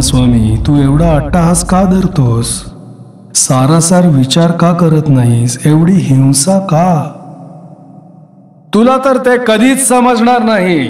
रामस्वामी, तू एवढा अट्टहास का धरतोस? सारासार विचार का करत नाहीस? एवढी हिंसा का? तुला तर ते कधीच समजणार नाही.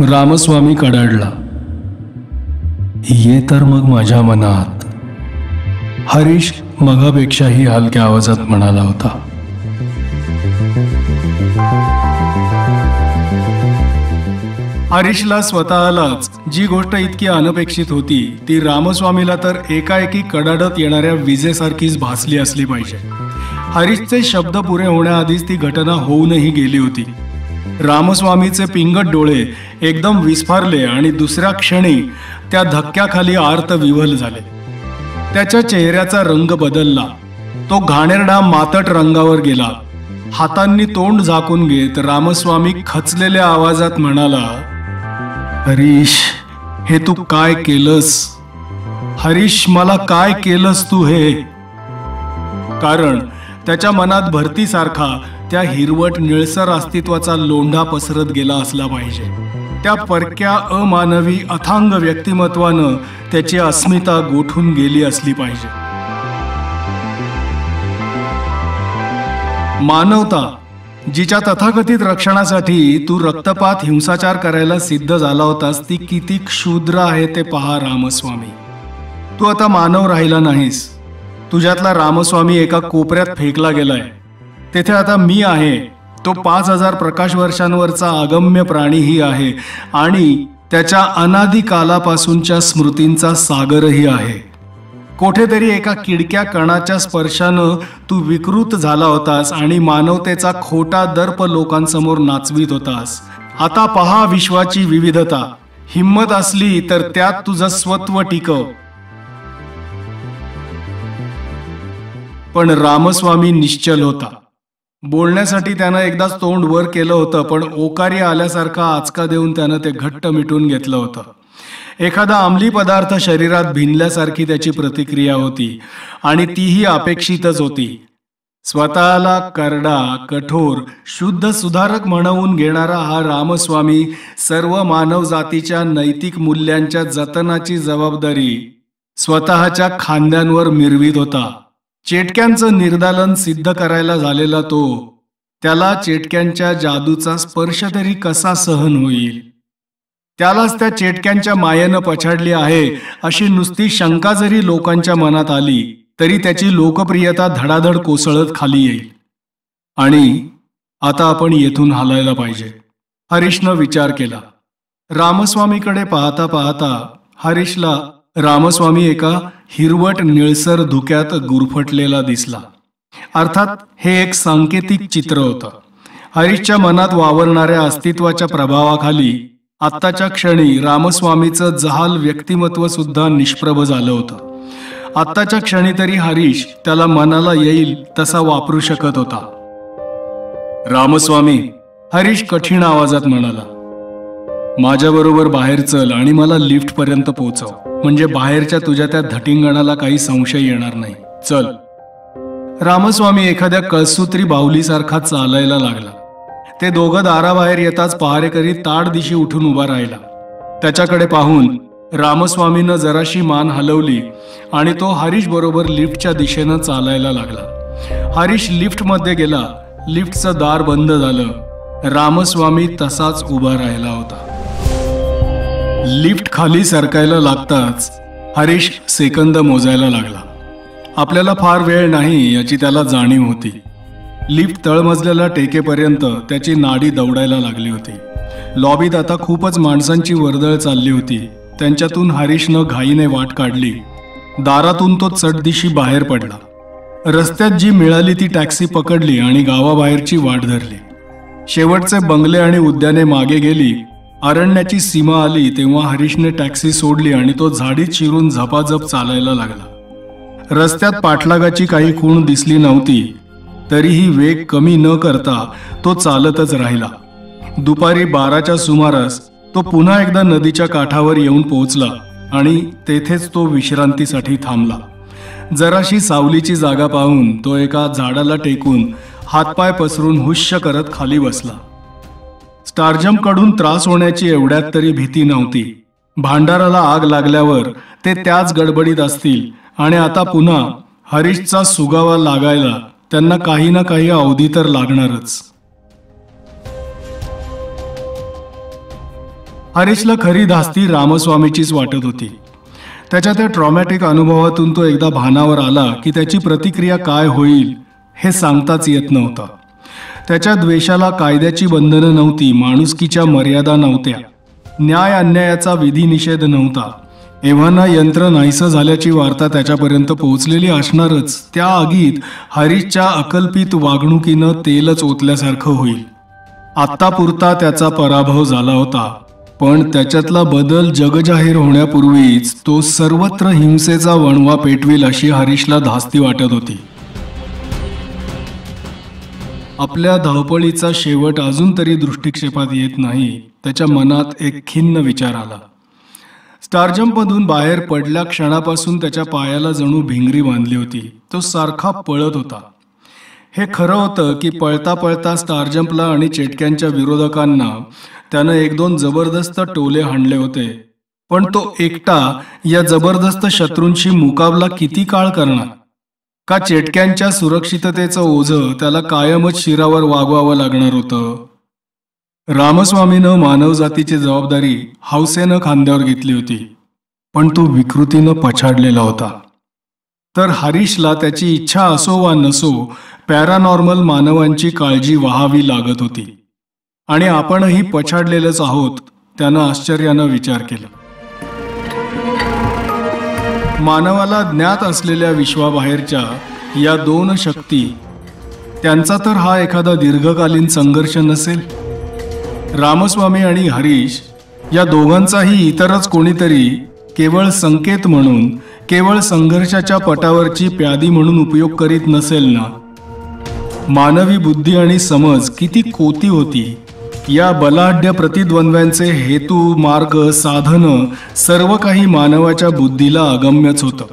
रामस्वामी कडाडला. ये तर मग माझ्या मनात, हरीश मगापेक्षाही हलक्या आवाजात म्हणाला होता. हरीशला स्वतःलाच जी गोष्ट इतकी अनपेक्षित होती ती रामस्वामीला तर एकाएकी कडाडत येणाऱ्या विजेसारखीच भासली असली पाहिजे. हरीशचे शब्द पुरे होण्याआधीच ती घटना होऊनही गेली होती. रामस्वामीचे पिंगट डोळे एकदम विस्फारले आणि दुसऱ्या क्षणी त्या धक्क्याखाली आर्त विव्हल झाले. त्याच्या चेहऱ्याचा रंग बदलला. तो घाणेरडा मातट रंगावर गेला. हातांनी तोंड झाकून घेत रामस्वामी खचलेल्या आवाजात म्हणाला, हरीश, हे तू काय केलंस? हरीश, मला काय केलंस तू हे? कारण त्याच्या मनात भरतीसारखा त्या हिरवट निळसर अस्तित्वाचा लोंढा पसरत गेला असला पाहिजे. त्या परक्या अमानवी अथांग व्यक्तिमत्वानं त्याची अस्मिता गोठून गेली असली पाहिजे. मानवता, जिच्या तथाकथित रक्षणासाठी तू रक्तपात हिंसाचार करायला सिद्ध झाला होतास, ती किती क्षुद्र आहे ते पहा रामस्वामी. तू आता मानव राहिला नाहीस. तुझ्यातला रामस्वामी एका कोपऱ्यात फेकला गेलाय. तेथे आता मी आहे, तो 5000 प्रकाश वर्षांवरचा अगम्य प्राणीही आहे आणि त्याच्या अनादी कालापासूनच्या स्मृतींचा सागरही आहे. कोठेतरी एका किडक्या कणाच्या स्पर्शानं तू विकृत झाला होतास आणि मानवतेचा खोटा दर्प लोकांसमोर नाचवीत होतास. आता पहा विश्वाची विविधता. हिम्मत असली तर त्यात तुझं स्वत्व टिकव. पण रामस्वामी निश्चल होता. बोलण्यासाठी त्यानं एकदाच तोंड वर केलं होतं, पण ओकारी आल्यासारखा आचका देऊन त्यानं ते घट्ट मिटून घेतलं होतं. एखादा अंमली पदार्थ शरीरात भिनल्यासारखी त्याची प्रतिक्रिया होती आणि तीही अपेक्षितच होती. स्वतःला करडा, कठोर, शुद्ध सुधारक म्हणवून घेणारा हा रामस्वामी सर्व मानव जातीच्या नैतिक मूल्यांच्या जतनाची जबाबदारी स्वतःच्या खांद्यांवर मिरवीत होता. चेटक्यांचं निर्दालन सिद्ध करायला झालेला तो, त्याला चेटक्यांच्या जादूचा स्पर्श तरी कसा सहन होईल? त्यालाच त्या चेटक्यांच्या मायेनं पछाडली आहे अशी नुसती शंका जरी लोकांच्या मनात आली तरी त्याची लोकप्रियता धडाधड कोसळत खाली येईल. आणि आता आपण येथून हलायला पाहिजे, हरीशनं विचार केला. रामस्वामीकडे पाहता पाहता हरीशला रामस्वामी एका हिरवट निळसर धुक्यात गुरफटलेला दिसला. अर्थात हे एक सांकेतिक चित्र होतं. हरीशच्या मनात वावरणाऱ्या अस्तित्वाच्या प्रभावाखाली आत्ताच्या क्षणी रामस्वामीचं जहाल व्यक्तिमत्व सुद्धा निष्प्रभ झालं होतं. आत्ताच्या क्षणी तरी हरीश त्याला मनाला येईल तसा वापरू शकत होता. रामस्वामी, हरीश कठीण आवाजात म्हणाला, माझ्याबरोबर बाहेर चल आणि मला लिफ्ट पर्यंत पोहोचव, म्हणजे बाहेरच्या तुझ्या त्या धटिंगणाला काही संशय येणार नाही. चल. रामस्वामी एखाद्या कळसूत्री बाहुलीसारखा चालायला लागला. ते दोघं दाराबाहेर येताच पहारेकरी ताड दिशी उठून उभा राहिला. त्याच्याकडे पाहून रामस्वामीनं जराशी मान हलवली आणि तो हरीश बरोबर लिफ्टच्या दिशेनं चालायला लागला. हरीश लिफ्टमध्ये गेला. लिफ्टचं दार बंद झालं. रामस्वामी तसाच उभा राहिला होता. लिफ्ट खाली सरकायला लागताच हरीश सेकंद मोजायला लागला. आपल्याला फार वेळ नाही याची त्याला जाणीव होती. लिफ्ट तळमजल्याला टेकेपर्यंत त्याची नाडी दौडायला लागली होती. लॉबीत आता खूपच माणसांची वर्दळ चालली होती. त्यांच्यातून हरीशनं घाईने वाट काढली. दारातून तो चटदिशी बाहेर पडला. रस्त्यात जी मिळाली ती टॅक्सी पकडली आणि गावाबाहेरची वाट धरली. शेवटचे बंगले आणि उद्याने मागे गेली. अरण्याची सीमा आली तेव्हा हरीशने टॅक्सी सोडली आणि तो झाडीत शिरून झपाझप चालायला लागला. रस्त्यात पाठलागाची काही खूण दिसली नव्हती, तरीही वेग कमी न करता तो चालतच राहिला. दुपारी 12च्या सुमारास तो पुन्हा एकदा नदीच्या काठावर येऊन पोहोचला आणि तेथेच तो विश्रांतीसाठी थांबला. जराशी सावलीची जागा पाहून तो एका झाडाला टेकून हातपाय पसरून हुश्य करत खाली बसला. स्टारजम कडून त्रास होण्याची एवढ्यात तरी भीती नव्हती. भांडाराला आग लागल्यावर ते त्याच गडबडीत असतील आणि आता पुन्हा हरीशचा सुगावा लागायला त्यांना काही ना काही अवधी तर लागणारच. हरीशला खरी धास्ती रामस्वामीचीच वाटत होती. त्याच्या त्या ट्रॉमॅटिक अनुभवातून तो एकदा भानावर आला की त्याची प्रतिक्रिया काय होईल हे सांगताच येत नव्हतं. त्याच्या द्वेषाला कायद्याची बंधनं नव्हती, माणुसकीच्या मर्यादा नव्हत्या, न्याय अन्यायाचा विधिनिषेध नव्हता. एव्हाना यंत्र नाहीसं झाल्याची वार्ता त्याच्यापर्यंत पोहोचलेली असणारच. त्या आगीत हरीशच्या अकल्पित वागणुकीनं तेलच ओतल्यासारखं होईल. आत्तापुरता त्याचा पराभव झाला होता, पण त्याच्यातला बदल जगजाहीर होण्यापूर्वीच तो सर्वत्र हिंसेचा वणवा पेटविल अशी हरीशला धास्ती वाटत होती. आपल्या धावपळीचा शेवट अजून तरी दृष्टिक्षेपात येत नाही. त्याच्या मनात एक खिन्न विचार आला. स्टारजम्पमधून बाहेर पडल्या क्षणापासून त्याच्या पायाला जणू भिंगरी बांधली होती. तो सारखा पळत होता. हे खरं होतं की पळता पळता स्टारजम्पला आणि चेटक्यांच्या विरोधकांना त्यानं 1-2 जबरदस्त टोले हाणले होते, पण तो एकटा या जबरदस्त शत्रूंशी मुकाबला किती काळ करणार? का चेटक्यांच्या सुरक्षिततेचं ओझं त्याला कायमच शिरावर वागवावं लागणार होतं? रामस्वामीनं मानवजातीची जबाबदारी हौसेनं खांद्यावर घेतली होती, पण तो विकृतीनं पछाडलेला होता. तर हरीशला त्याची इच्छा असो वा नसो पॅरानॉर्मल मानवांची काळजी व्हावी लागत होती. आणि आपणही पछाडलेलेच आहोत, त्यानं आश्चर्यानं विचार केला. मानवाला ज्ञात असलेल्या विश्वाबाहेरच्या या 2 शक्ती, त्यांचा तर हा एखादा दीर्घकालीन संघर्ष नसेल? रामस्वामी आणि हरीश या दोघांचाही इतरच कोणीतरी केवळ संकेत म्हणून, केवळ संघर्षाच्या पटावरची प्यादी म्हणून उपयोग करीत नसेल ना? मानवी बुद्धी आणि समज किती कोती होती. या बलाढ्य प्रतिद्वंद्व्यांचे हेतू, मार्ग, साधनं सर्व काही मानवाच्या बुद्धीला अगम्यच होतं.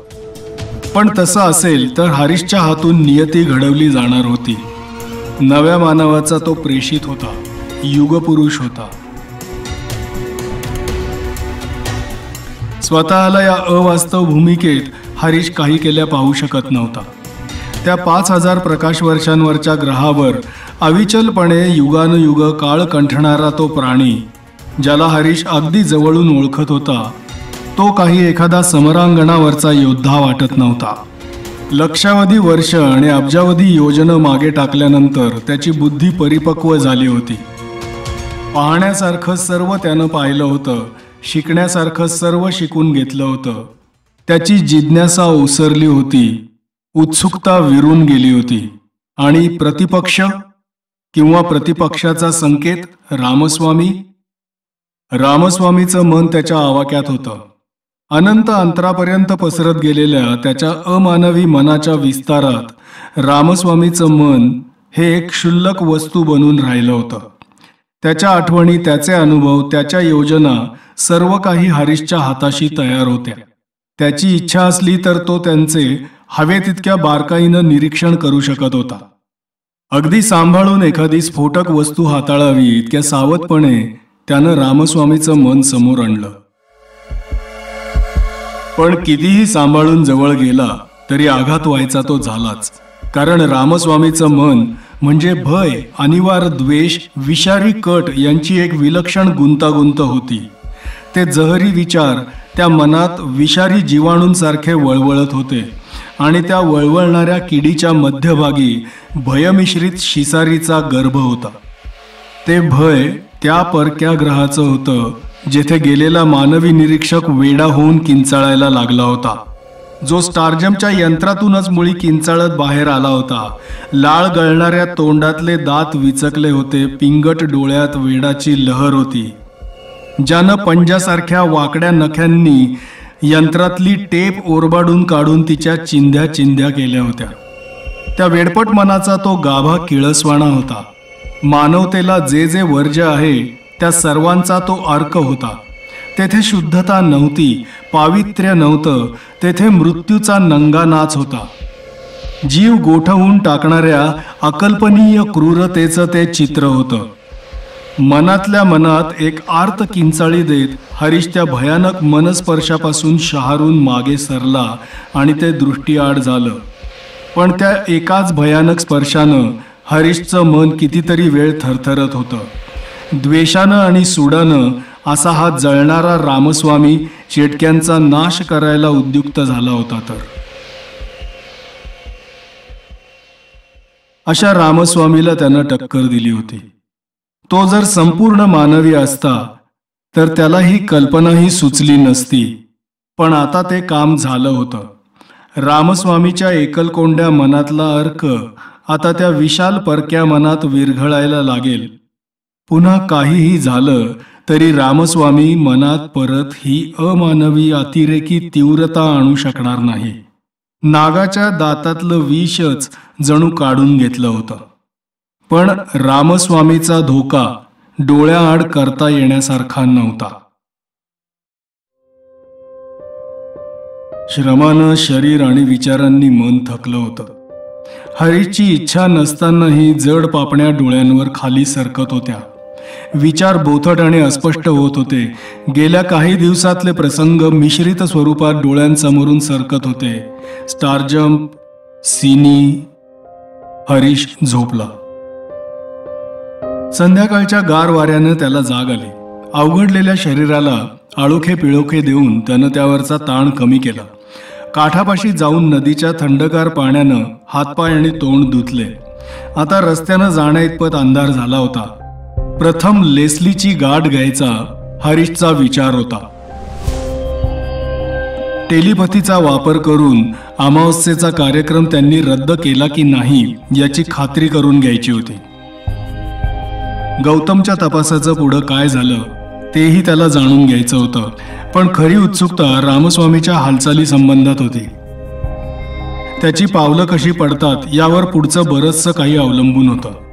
पण तसं असेल तर हरीशच्या हातून नियती घडवली जाणार होती. नव्या मानवाचा तो प्रेषित होता, युगपुरुष होता. स्वतःला या अवास्तव भूमिकेत हरीश काही केल्या पाहू शकत नव्हता. त्या 5000 प्रकाश वर्षांवरच्या ग्रहावर अविचलपणे युगानुयुग काळ कंठणारा तो प्राणी, ज्याला हरीश अगदी जवळून ओळखत होता, तो काही एखादा समरांगणावरचा योद्धा वाटत नव्हता. लक्षावधी वर्ष आणि अब्जावधी योजनं मागे टाकल्यानंतर त्याची बुद्धी परिपक्व झाली होती. पाहण्यासारखं सर्व त्यानं पाहिलं होतं, शिकण्यासारखं सर्व शिकून घेतलं होतं. त्याची जिज्ञासा ओसरली होती, उत्सुकता विरून गेली होती. आणि प्रतिपक्ष किंवा प्रतिपक्षाचा संकेत रामस्वामीचं मन त्याच्या आवाक्यात होतं. अनंत अंतरापर्यंत पसरत गेलेल्या त्याच्या अमानवी मनाच्या विस्तारात रामस्वामीचं मन हे एक क्षुल्लक वस्तू बनून राहिलं होतं. त्याच्या आठवणी, त्याचे अनुभव, त्याच्या योजना सर्व काही हरीशच्या हाताशी तयार होत्या. त्याची इच्छा असली तर तो त्यांचे हवे तितक्या बारकाईनं निरीक्षण करू शकत होता. अगदी सांभाळून एखादी स्फोटक वस्तू हाताळावी इतक्या सावधपणे त्यानं रामस्वामीचं मन समोर आणलं. पण कितीही सांभाळून जवळ गेला तरी आघात व्हायचा तो झालाच. कारण रामस्वामीचं मन म्हणजे भय, अनिवार्य द्वेष, विषारी कट यांची एक विलक्षण गुंतागुंत होती. ते जहरी विचार त्या मनात विषारी जीवाणूंसारखे वळवळत होते आणि त्या वळवळणाऱ्या किडीच्या मध्यभागी भयमिश्रित शिसारीचा गर्भ होता. ते भय त्या परक्या ग्रहाचं होतं जेथे गेलेला मानवी निरीक्षक वेडा होऊन किंचाळायला लागला होता, जो स्टारजमच्या यंत्रातूनच मुळी किंचाळत बाहेर आला होता. लाळ गळणाऱ्या तोंडातले दात विचकले होते, पिंगट डोळ्यात वेडाची लहर होती, ज्यानं पंजासारख्या वाकड्या नख्यांनी यंत्रातली टेप ओरबाडून काढून तिच्या चिंध्या चिंध्या केल्या होत्या. त्या वेडपट मनाचा तो गाभा किळसवाणा होता. मानवतेला जे जे वर्ज्य आहे त्या सर्वांचा तो अर्क होता. तेथे शुद्धता नव्हती, पावित्र्य नव्हतं, तेथे मृत्यूचा नंगा नाच होता. जीव गोठवून टाकणाऱ्या अकल्पनीय क्रूरतेचं ते चित्र होतं. मनातल्या मनात एक आर्त किंचाळी देत हरीश त्या भयानक मनस्पर्शापासून शहारून मागे सरला आणि ते दृष्टीआड झालं. पण त्या एकाच भयानक स्पर्शानं हरीशचं मन कितीतरी वेळ थरथरत होतं. द्वेषानं आणि सुडानं असा हा जळणारा रामस्वामी चेटक्यांचा नाश करायला उद्युक्त झाला होता. तर अशा रामस्वामीला त्यानं टक्कर दिली होती. तो जर संपूर्ण मानवी असता तर त्याला ही कल्पनाही सुचली नसती. पण आता ते काम झालं होतं. रामस्वामीच्या एकलकोंड्या मनातला अर्क आता त्या विशाल परक्या मनात विरघळायला लागेल. पुन्हा काहीही झालं तरी रामस्वामी मनात परत ही अमानवी अतिरेकी तीव्रता आणू शकणार नाही. नागाच्या दातातलं विषच जणू काढून घेतलं होतं. पण रामस्वामीचा धोका डोळ्याआड करता येण्यासारखा नव्हता. श्रमानं शरीर आणि विचारांनी मन थकलं होतं. हरीशची इच्छा नसतानाही जड पापण्या डोळ्यांवर खाली सरकत होत्या. विचार बोथट आणि अस्पष्ट होत होते. गेल्या काही दिवसातले प्रसंग मिश्रित स्वरूपात डोळ्यांसमोरून सरकत होते. स्टारजम्प, सिनी. हरीश झोपला. संध्याकाळच्या गार वाऱ्यानं त्याला जाग आली. अवघडलेल्या शरीराला आळोखे पिळोखे देऊन त्यानं त्यावरचा ताण कमी केला. काठापाशी जाऊन नदीच्या थंडगार पाण्यानं हातपाय आणि तोंड धुतले. आता रस्त्यानं जाण्या इतपत अंधार झाला होता. प्रथम लेस्लीची गाठ घ्यायचा हरीशचा विचार होता. टेलिपथीचा वापर करून अमावस्येचा कार्यक्रम त्यांनी रद्द केला की नाही याची खात्री करून घ्यायची होती. गौतमच्या तपासाचं पुढं काय झालं तेही त्याला जाणून घ्यायचं होतं. पण खरी उत्सुकता रामस्वामीच्या हालचाली संबंधात होती. त्याची पावलं कशी पडतात यावर पुढचं बरंचसं काही अवलंबून होतं.